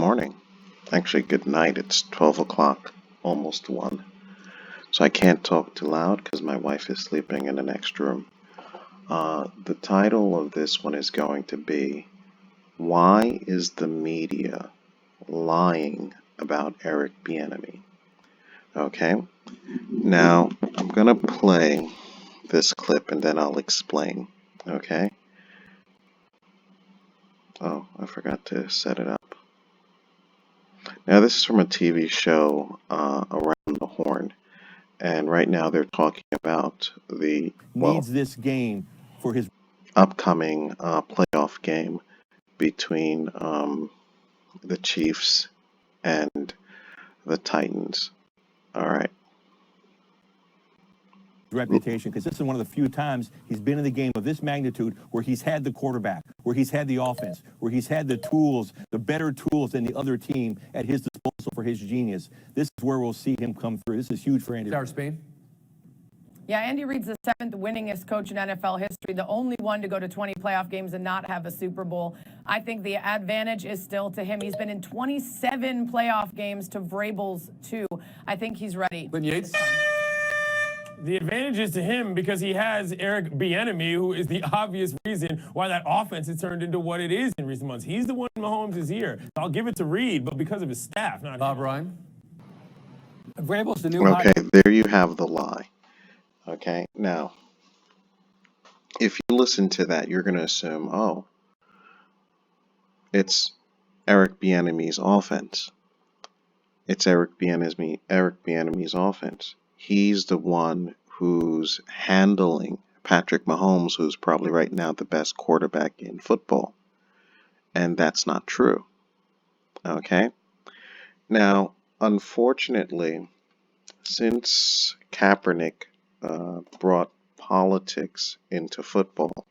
morning. Actually, good night. It's 12 o'clock, almost 1. So I can't talk too loud because my wife is sleeping in the next room. The title of this one is going to be, Why is the Media Lying About Eric Bieniemy? Okay, now I'm going to play this clip and then I'll explain. Okay? Oh, I forgot to set it up. Now, this is from a TV show, Around the Horn. And right now they're talking about the needs this game for his upcoming playoff game between the Chiefs and the Titans. All right. reputation, because this is one of the few times he's been in the game of this magnitude where he's had the quarterback, where he's had the offense, where he's had the tools, the better tools than the other team at his disposal for his genius. This is where we'll see him come through. This is huge for Andy. Spain. Yeah, Andy Reid's the 7th winningest coach in NFL history, the only one to go to 20 playoff games and not have a Super Bowl. I think the advantage is still to him. He's been in 27 playoff games to Vrabel's 2. I think he's ready. Lynn Yates. The advantage is to him because he has Eric Bieniemy, who is the obvious reason why that offense has turned into what it is in recent months. He's the one Mahomes is here. I'll give it to Reid, but because of his staff, not Bob him. Ryan. Vrabel's the new Okay, there you have the lie. Okay, now, if you listen to that, you're going to assume, oh, it's Eric Bieniemy's offense. It's Eric Bieniemy's offense. He's the one who's handling Patrick Mahomes, who's probably right now the best quarterback in football. And that's not true. Okay? Now, unfortunately, since Kaepernick brought politics into football,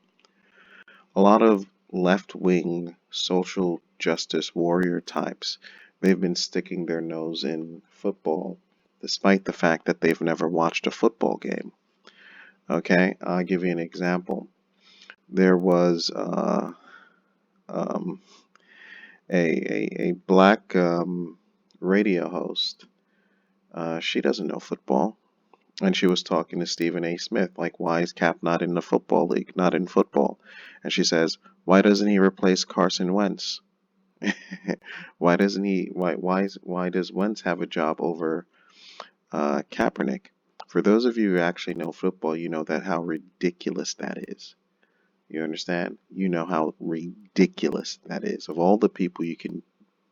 a lot of left-wing social justice warrior types, they've been sticking their nose in football despite the fact that they've never watched a football game. Okay, I'll give you an example. There was a black radio host. She doesn't know football. And she was talking to Stephen A. Smith, like, why is Cap not in the football league, not in football? And she says, why doesn't he replace Carson Wentz? Why does Wentz have a job over Kaepernick? For those of you who actually know football, you know that how ridiculous that is. You understand? You know how ridiculous that is. Of all the people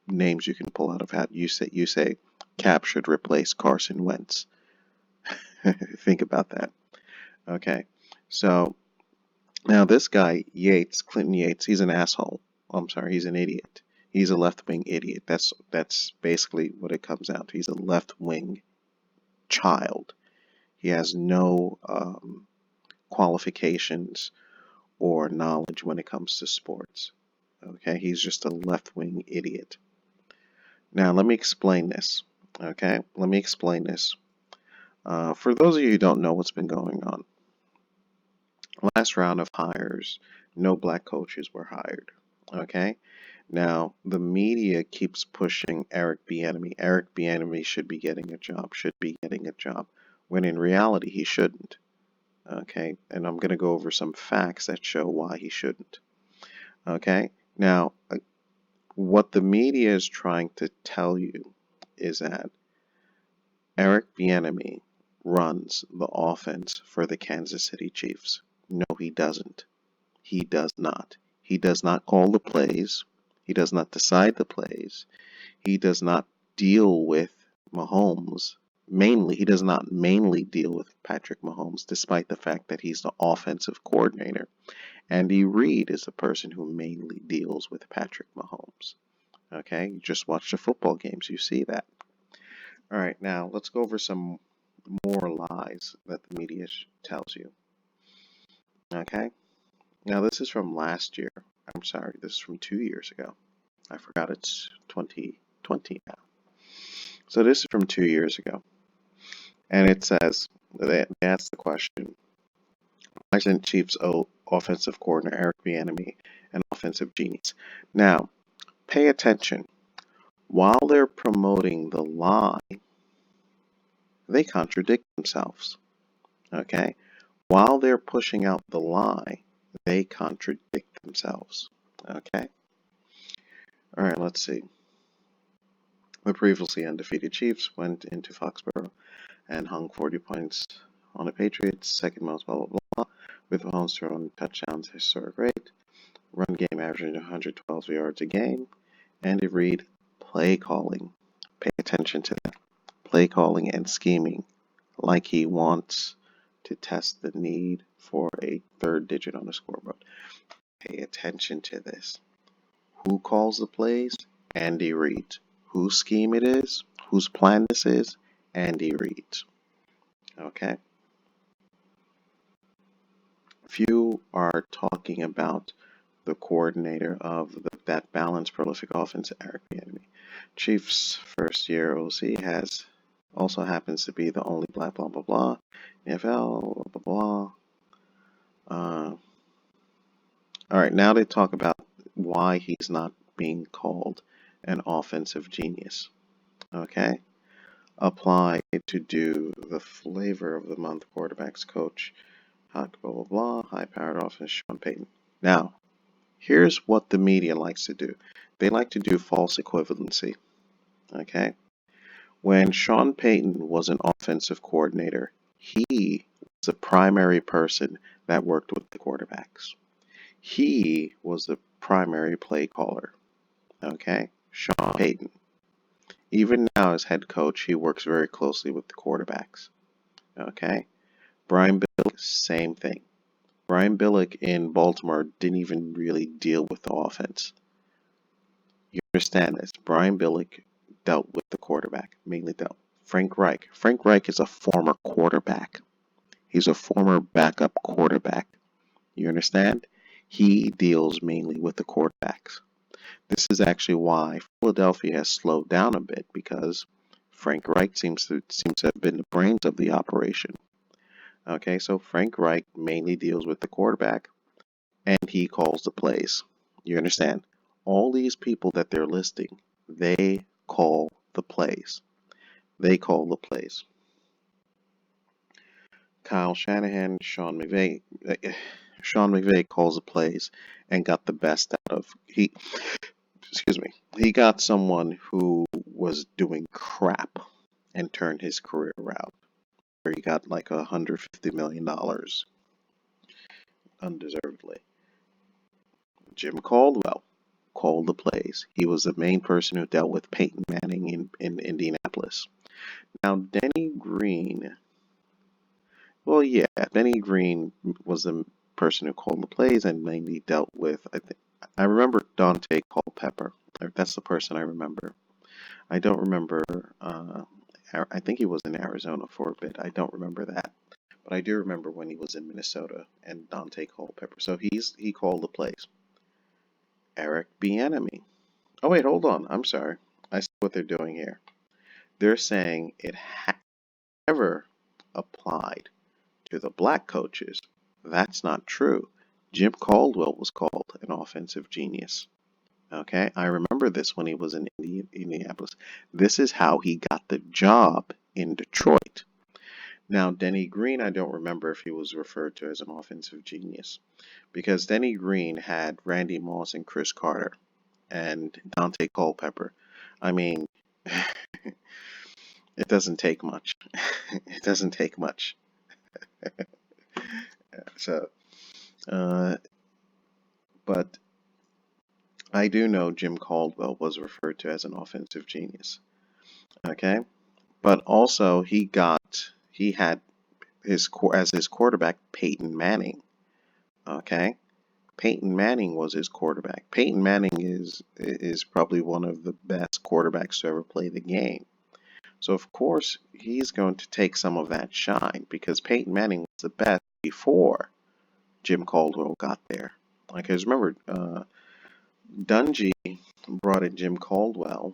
names you can pull out of hat, you say Cap should replace Carson Wentz. Think about that. Okay, so now this guy Clinton Yates, he's an asshole. I'm sorry, he's an idiot. He's a left-wing idiot. That's basically what it comes out to. He's a left-wing child. He has no qualifications or knowledge when it comes to sports. Okay, he's just a left-wing idiot. Now let me explain this. Okay, let me explain this. For those of you who don't know what's been going on, last round of hires, no black coaches were hired. Okay? Now, the media keeps pushing Eric Bieniemy. Eric Bieniemy should be getting a job, when in reality he shouldn't. Okay? And I'm going to go over some facts that show why he shouldn't. Okay? Now, what the media is trying to tell you is that Eric Bieniemy runs the offense for the Kansas City Chiefs. No, he doesn't. He does not. He does not call the plays. He does not decide the plays. He does not deal with Mahomes. He does not mainly deal with Patrick Mahomes, despite the fact that he's the offensive coordinator. Andy Reid is the person who mainly deals with Patrick Mahomes. Okay, you just watch the football games, you see that. All right, now let's go over some more lies that the media tells you. Okay, now this is from last year. I'm sorry, this is from 2 years ago. I forgot it's 2020 now. So this is from 2 years ago. And it says, they asked the question, why isn't Chiefs offensive coordinator Eric Bieniemy an offensive genius? Now, pay attention. While they're promoting the lie, they contradict themselves. Okay? While they're pushing out the lie, they contradict themselves. Okay? All right, let's see. The previously undefeated Chiefs went into Foxborough and hung 40 points on the Patriots, second most blah blah blah, with Mahomes throwing touchdowns historic rate, run game averaging 112 yards a game. Andy Reid, play calling. Pay attention to that. Play calling and scheming, like he wants to test the need for a third digit on the scoreboard. Pay attention to this. Who calls the plays? Andy Reid. Whose scheme it is? Whose plan this is? Andy Reid. Okay? Few are talking about the coordinator of that balanced, prolific offense, Eric Bieniemy. Chiefs' first-year OC also happens to be the only black blah blah blah NFL blah blah blah. All right, now they talk about why he's not being called an offensive genius. Okay, apply to do the flavor of the month quarterbacks coach. Hot blah blah blah. High-powered offense, Sean Payton. Now, here's what the media likes to do. They like to do false equivalency. Okay. When Sean Payton was an offensive coordinator, he was the primary person that worked with the quarterbacks. He was the primary play caller. Okay? Sean Payton. Even now as head coach, he works very closely with the quarterbacks. Okay? Brian Billick, same thing. Brian Billick in Baltimore didn't even really deal with the offense. You understand this? Brian Billick dealt with the quarterback, mainly dealt. Frank Reich. Frank Reich is a former quarterback. He's a former backup quarterback. You understand? He deals mainly with the quarterbacks. This is actually why Philadelphia has slowed down a bit, because Frank Reich seems to have been the brains of the operation. Okay, so Frank Reich mainly deals with the quarterback, and he calls the plays. You understand? All these people that they're listing, they call the plays. They call the plays. Kyle Shanahan, Sean McVay calls the plays and got the best out of he got someone who was doing crap and turned his career around. Where he got like $150 million undeservedly. Jim Caldwell called the plays. He was the main person who dealt with Peyton Manning in Indianapolis. Now Denny Green. Well, yeah, Denny Green was the person who called the plays and mainly dealt with. I remember Dante Culpepper. That's the person I remember. I don't remember. I think he was in Arizona for a bit. I don't remember that, but I do remember when he was in Minnesota and Dante Culpepper. So he called the plays. Eric Bieniemy. Oh wait, hold on. I'm sorry. I see what they're doing here. They're saying it never applied to the black coaches. That's not true. Jim Caldwell was called an offensive genius. Okay, I remember this when he was in Indianapolis. This is how he got the job in Detroit. Now, Denny Green, I don't remember if he was referred to as an offensive genius, because Denny Green had Randy Moss and Chris Carter and Dante Culpepper. I mean, it doesn't take much. It doesn't take much. So, but I do know Jim Caldwell was referred to as an offensive genius. Okay, but also he had his quarterback Peyton Manning. Okay, Peyton Manning was his quarterback. Peyton Manning is probably one of the best quarterbacks to ever play the game. So of course he's going to take some of that shine, because Peyton Manning was the best before Jim Caldwell got there. Because remember, Dungy brought in Jim Caldwell.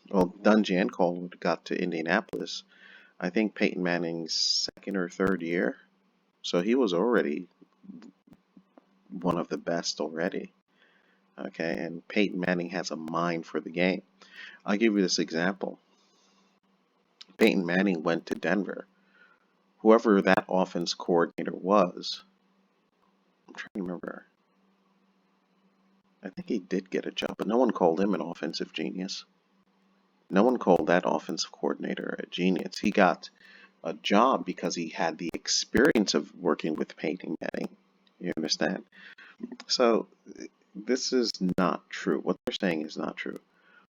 Well, Dungy and Caldwell got to Indianapolis, I think Peyton Manning's second or third year. So he was already one of the best already. Okay, and Peyton Manning has a mind for the game. I'll give you this example. Peyton Manning went to Denver. Whoever that offense coordinator was, I'm trying to remember. I think he did get a job, but no one called him an offensive genius. No one called that offensive coordinator a genius. He got a job because he had the experience of working with Peyton Manning. You understand? So this is not true. What they're saying is not true.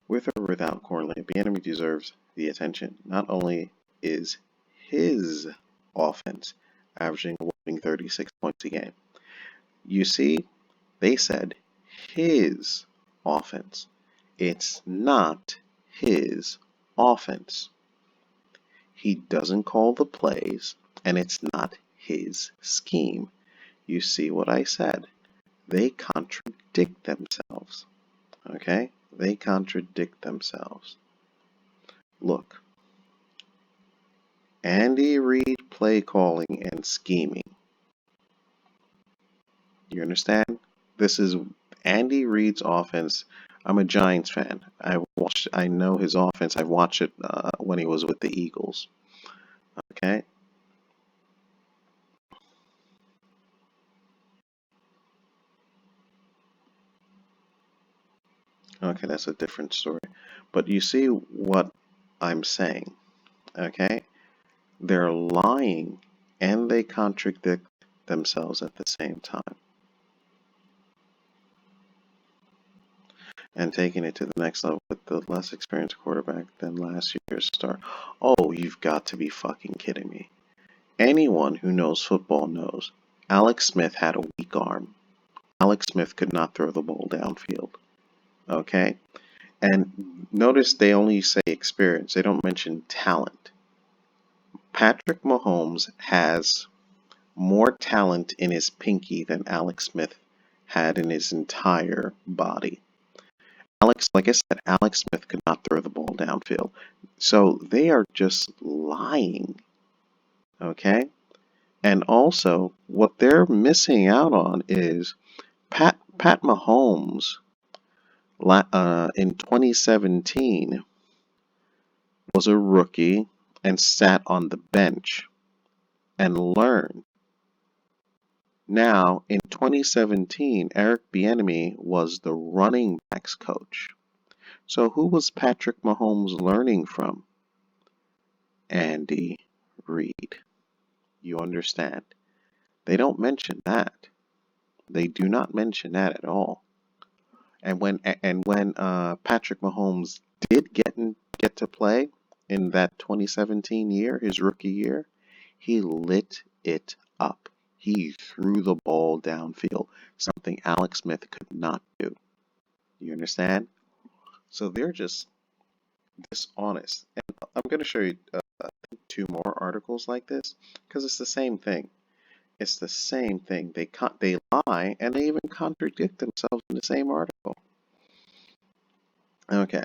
With or without Cornelius, Bieniemy deserves the attention. Not only is his offense averaging a whopping 36 points a game. You see, they said his offense. It's not his offense. He doesn't call the plays, and it's not his scheme. You see what I said? They contradict themselves. Okay? They contradict themselves. Look, Andy Reid play calling and scheming. You understand? This is Andy Reid's offense. I'm a Giants fan. I know his offense. I watched it when he was with the Eagles. Okay? Okay, that's a different story. But you see what I'm saying, okay? They're lying and they contradict themselves at the same time. And taking it to the next level with the less experienced quarterback than last year's star. Oh, you've got to be fucking kidding me. Anyone who knows football knows Alex Smith had a weak arm. Alex Smith could not throw the ball downfield. Okay? And notice they only say experience. They don't mention talent. Patrick Mahomes has more talent in his pinky than Alex Smith had in his entire body. Like I said, Alex Smith could not throw the ball downfield. So they are just lying. Okay? And also, what they're missing out on is Pat Mahomes in 2017 was a rookie and sat on the bench and learned. Now, in 2017, Eric Bieniemy was the running backs coach. So who was Patrick Mahomes learning from? Andy Reid. You understand? They don't mention that. They do not mention that at all. And when Patrick Mahomes did get to play in that 2017 year, his rookie year, he lit it up. He threw the ball downfield, something Alex Smith could not do. You understand? So they're just dishonest. And I'm going to show you two more articles like this because it's the same thing. It's the same thing. They lie and they even contradict themselves in the same article. Okay,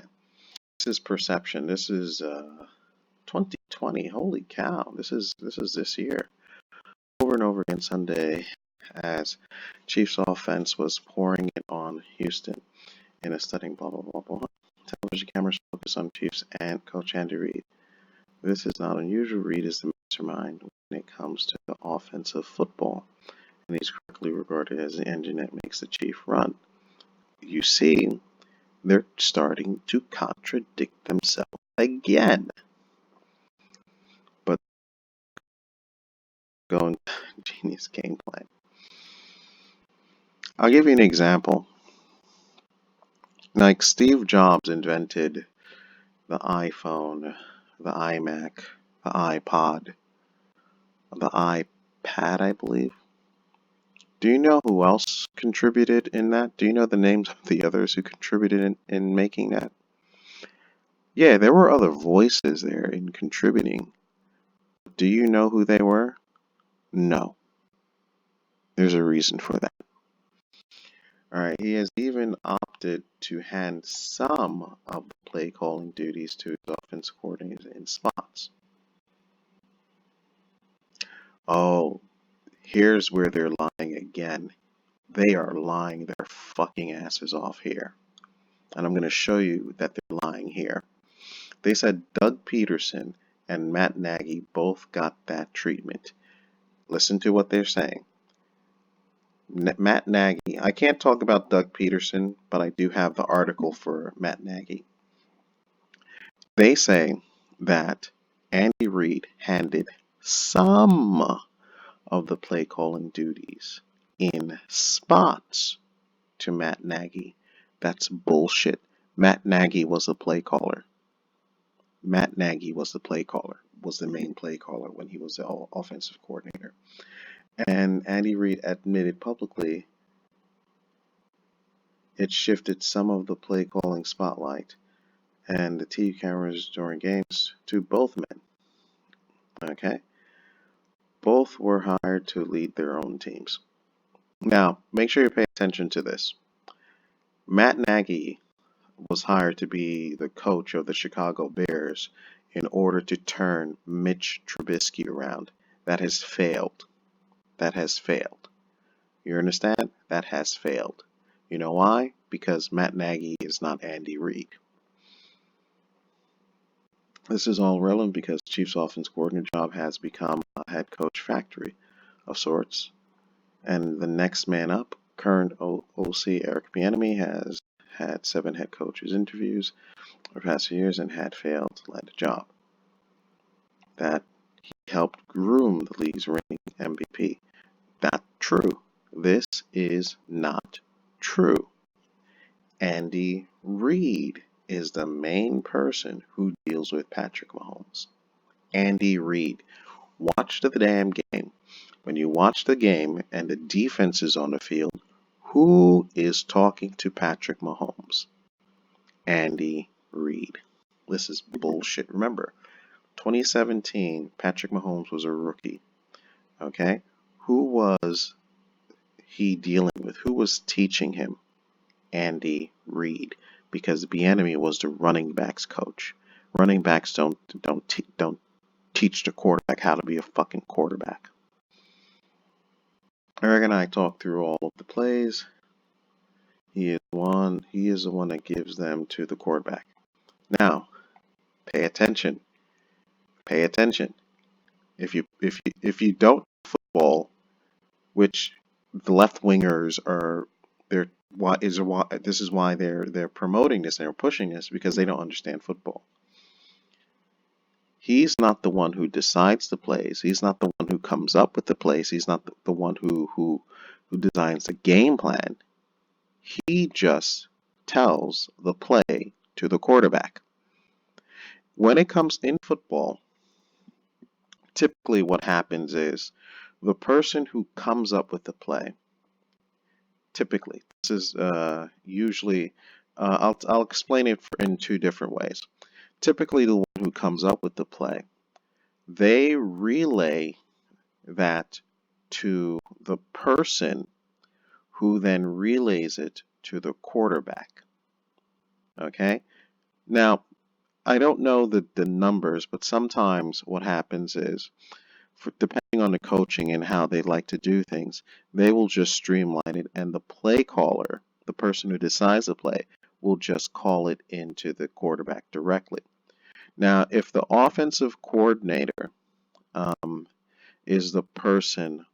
this is perception. This is 2020. Holy cow! This is this year. Over and over again Sunday, as Chiefs offense was pouring it on Houston in a stunning blah blah blah blah. Television cameras focus on Chiefs and Coach Andy Reid. This is not unusual. Reid is the mastermind when it comes to the offensive football, and he's correctly regarded as the engine that makes the Chief run. You see, they're starting to contradict themselves again. But going genius game plan. I'll give you an example. Like Steve Jobs invented the iPhone, the iMac, the iPod, the iPad, I believe. Do you know who else contributed in that? Do you know the names of the others who contributed in making that? Yeah, there were other voices there in contributing. Do you know who they were? No. There's a reason for that. Alright, he has even opted to hand some of the play calling duties to his offensive coordinators in spots. Oh, here's where they're lying again. They are lying their fucking asses off here. And I'm going to show you that they're lying here. They said Doug Peterson and Matt Nagy both got that treatment. Listen to what they're saying. Matt Nagy, I can't talk about Doug Peterson, but I do have the article for Matt Nagy. They say that Andy Reid handed some of the play calling duties in spots to Matt Nagy. That's bullshit. Matt Nagy was the play caller. Matt Nagy was the play caller, was the main play caller when he was the offensive coordinator. And Andy Reid admitted publicly it shifted some of the play calling spotlight and the TV cameras during games to both men. Okay? Both were hired to lead their own teams. Now, make sure you pay attention to this. Matt Nagy was hired to be the coach of the Chicago Bears in order to turn Mitch Trubisky around. That has failed. That has failed. You understand? That has failed. You know why? Because Matt Nagy is not Andy Reid. This is all relevant because Chiefs offense coordinator job has become a head coach factory of sorts. And the next man up, current OC Eric Bieniemy, has had 7 head coaches interviews over the past few years and had failed to land a job. That he helped groom the league's reigning MVP. Not true. This is not true. Andy Reid is the main person who deals with Patrick Mahomes. Andy Reid. Watch the damn game. When you watch the game and the defense is on the field, who is talking to Patrick Mahomes? Andy Reid. This is bullshit. Remember, 2017, Patrick Mahomes was a rookie. Okay? Who was he dealing with? Who was teaching him? Andy Reid, because Bieniemy was the running backs coach. Running backs don't teach the quarterback how to be a fucking quarterback. Eric and I talked through all of the plays. He is the one that gives them to the quarterback. Now, pay attention. Pay attention. If you don't football, which the left wingers are, this is why they're promoting this and they're pushing this, because they don't understand football. He's not the one who decides the plays. He's not the one who comes up with the plays. He's not the one who designs the game plan. He just tells the play to the quarterback. When it comes in football, typically what happens is the person who comes up with the play, typically, this is usually, I'll explain it in 2 different ways. Typically, the one who comes up with the play, they relay that to the person who then relays it to the quarterback. Okay? Now, I don't know the numbers, but sometimes what happens is, depending on the coaching and how they like to do things, they will just streamline it, and the play caller, the person who decides the play, will just call it into the quarterback directly. Now, if the offensive coordinator is the person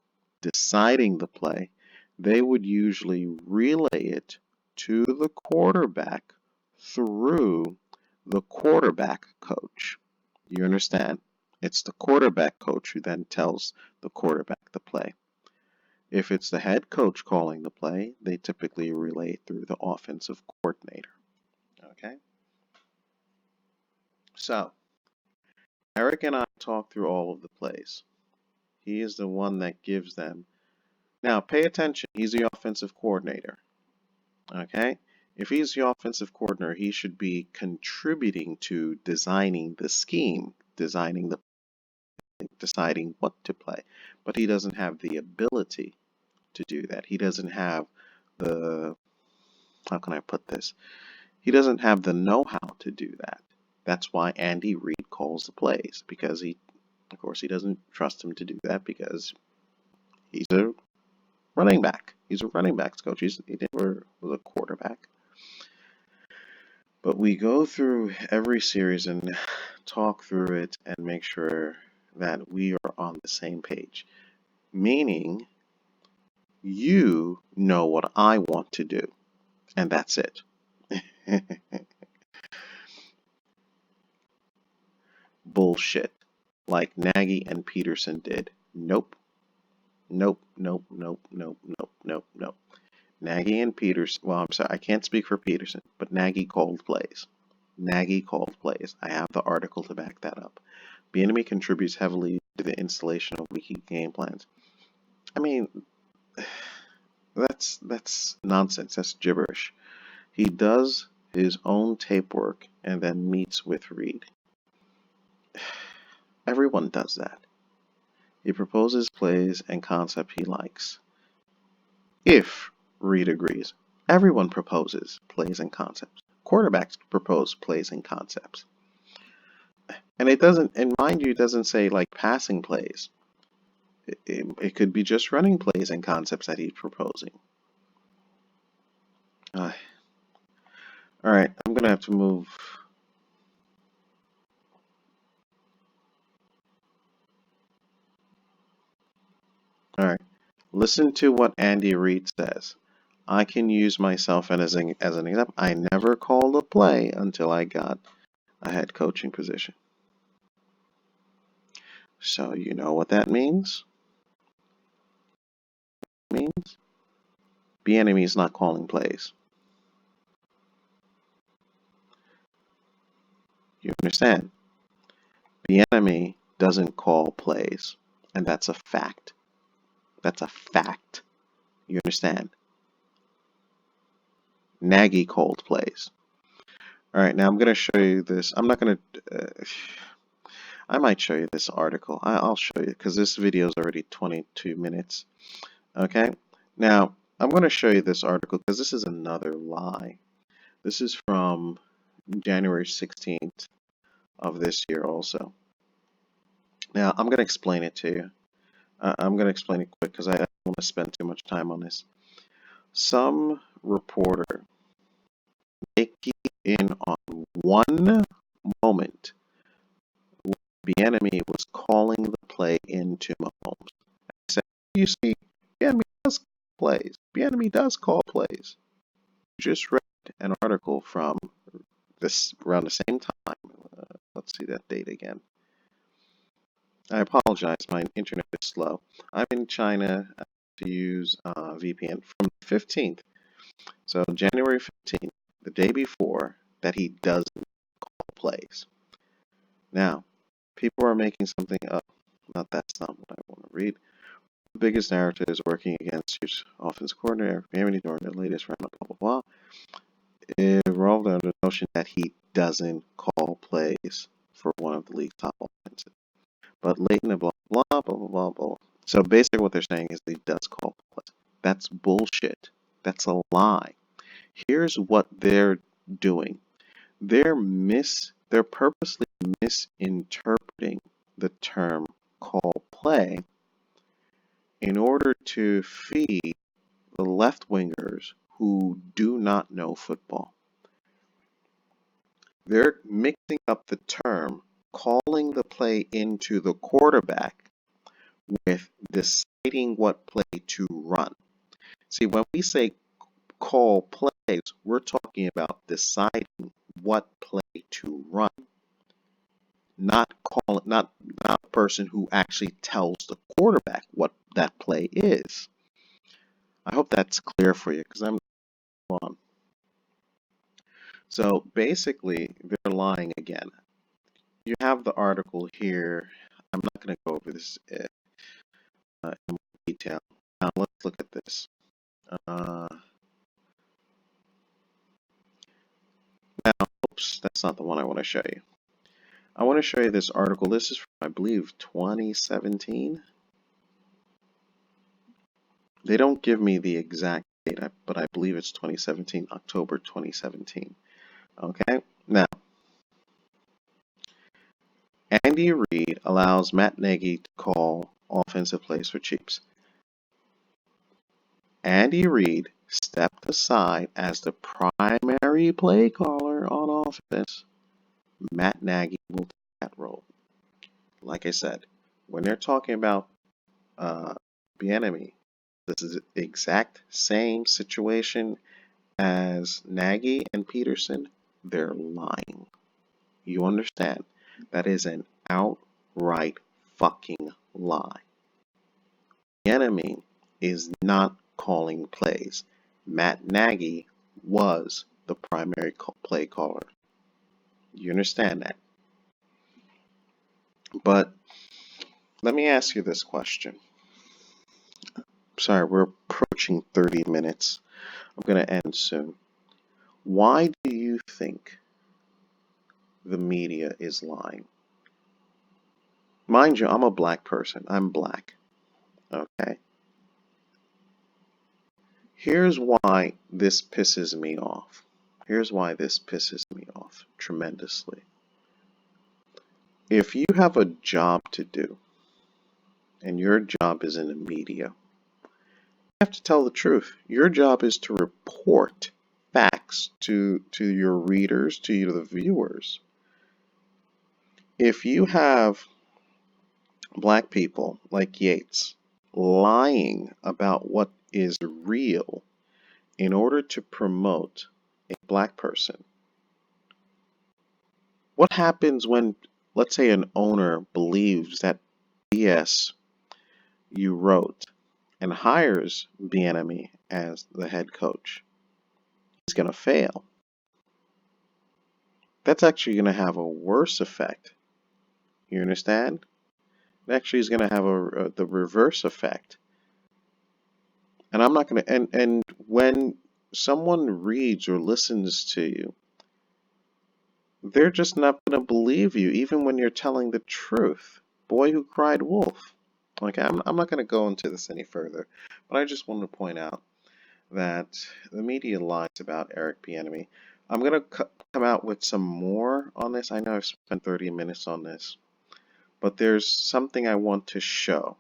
deciding the play, they would usually relay it to the quarterback through the quarterback coach. You understand? It's the quarterback coach who then tells the quarterback the play. If it's the head coach calling the play, they typically relay it through the offensive coordinator. Okay? So, Eric and I talked through all of the plays. He is the one that gives them. Now, pay attention. He's the offensive coordinator. Okay? If he's the offensive coordinator, he should be contributing to designing the scheme, deciding what to play. But he doesn't have the ability to do that. He doesn't have the, how can I put this? He doesn't have the know-how to do that. That's why Andy Reid calls the plays, because he doesn't trust him to do that because he's a running back. He's a running backs coach. He never was a quarterback. But we go through every series and talk through it and make sure that we are on the same page. Meaning, you know what I want to do, and that's it. Bullshit. Like Nagy and Peterson did. Nope. Nope, nope, nope, nope, nope, nope, nope. Nagy and Peterson, well, I'm sorry, I can't speak for Peterson, but Nagy called plays. Nagy called plays. I have the article to back that up. Bieniemy contributes heavily to the installation of wiki game plans. I mean, that's nonsense. That's gibberish. He does his own tape work and then meets with Reed. Everyone does that. He proposes plays and concept he likes. If Reed agrees, everyone proposes plays and concepts. Quarterbacks propose plays and concepts. And it doesn't, and mind you, it doesn't say like passing plays. It could be just running plays and concepts that he's proposing. All right, I'm going to have to move. All right, listen to what Andy Reid says. I can use myself as an example. I never called a play until I got a head coaching position. So you know what that means? It means Bieniemy is not calling plays. You understand? Bieniemy doesn't call plays, and that's a fact. That's a fact. You understand? Nagy called plays. All right, now I'm going to show you this. I'm not going to. I might show you this article. I'll show you because this video is already 22 minutes. Okay, now I'm going to show you this article because this is another lie. This is from January 16th of this year also. Now I'm going to explain it to you. I'm going to explain it quick because I don't want to spend too much time on this. Some reporter making in on one moment Bieniemy was calling the play into Mahomes. I said, you see, Bieniemy does call plays. Bieniemy does call plays. Just read an article from this around the same time. Let's see that date again. I apologize, my internet is slow. I'm in China to use VPN from the 15th. So January 15th, the day before, that he doesn't call plays. Now, people are making something up. That's not what I want to read. The biggest narrative is working against your offense coordinator, Eric Bieniemy, during the latest round of blah, blah, blah. It revolved around the notion that he doesn't call plays for one of the league's top offenses. But late in the blah, blah, blah, blah, blah, blah. So basically what they're saying is he does call plays. That's bullshit. That's a lie. Here's what they're doing. They're purposely misinterpreting the term call play in order to feed the left wingers who do not know football. They're mixing up the term calling the play into the quarterback with deciding what play to run. See, when we say call plays, we're talking about deciding what play to run. Not a person who actually tells the quarterback what that play is. I hope that's clear for you because I'm on. So basically, they're lying again. You have the article here. I'm not going to go over this in more detail. Now let's look at this. Now, oops, that's not the one I want to show you. I want to show you this article. This is from, I believe, 2017. They don't give me the exact date, but I believe it's 2017, October 2017. Okay, now, Andy Reid allows Matt Nagy to call offensive plays for Chiefs. Andy Reid stepped aside as the primary play caller on offense. Matt Nagy will take that role. Like I said, when they're talking about Bieniemy, this is the exact same situation as Nagy and Peterson. They're lying. You understand? That is an outright fucking lie. Bieniemy is not calling plays. Matt Nagy was the primary play caller. You understand that? But let me ask you this question. Sorry, we're approaching 30 minutes. I'm going to end soon. Why do you think the media is lying? Mind you, I'm a black person. I'm black. Okay? Here's why this pisses me off. Here's why this pisses me off tremendously. If you have a job to do, and your job is in the media, you have to tell the truth. Your job is to report facts to your readers, to the viewers. If you have black people like Yates lying about what is real in order to promote a black person, what happens when, let's say, an owner believes that BS you wrote and hires Bieniemy as the head coach? He's going to fail. That's actually going to have a worse effect. You understand? It actually is going to have the reverse effect. And I'm not going to. And when someone reads or listens to you, they're just not going to believe you, even when you're telling the truth. Boy who cried wolf. Okay, I'm not going to go into this any further, but I just wanted to point out that the media lies about Eric Bieniemy. I'm going to come out with some more on this. I know I've spent 30 minutes on this, but there's something I want to show.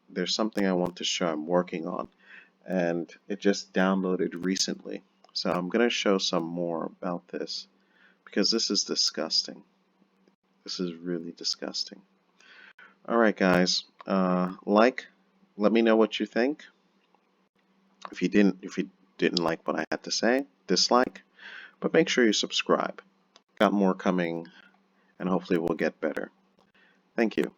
There's something I want to show I'm working on, and it just downloaded recently. So I'm going to show some more about this because this is disgusting. This is really disgusting. All right, guys. Let me know what you think. If you didn't like what I had to say, dislike, but make sure you subscribe. Got more coming, and hopefully we'll get better. Thank you.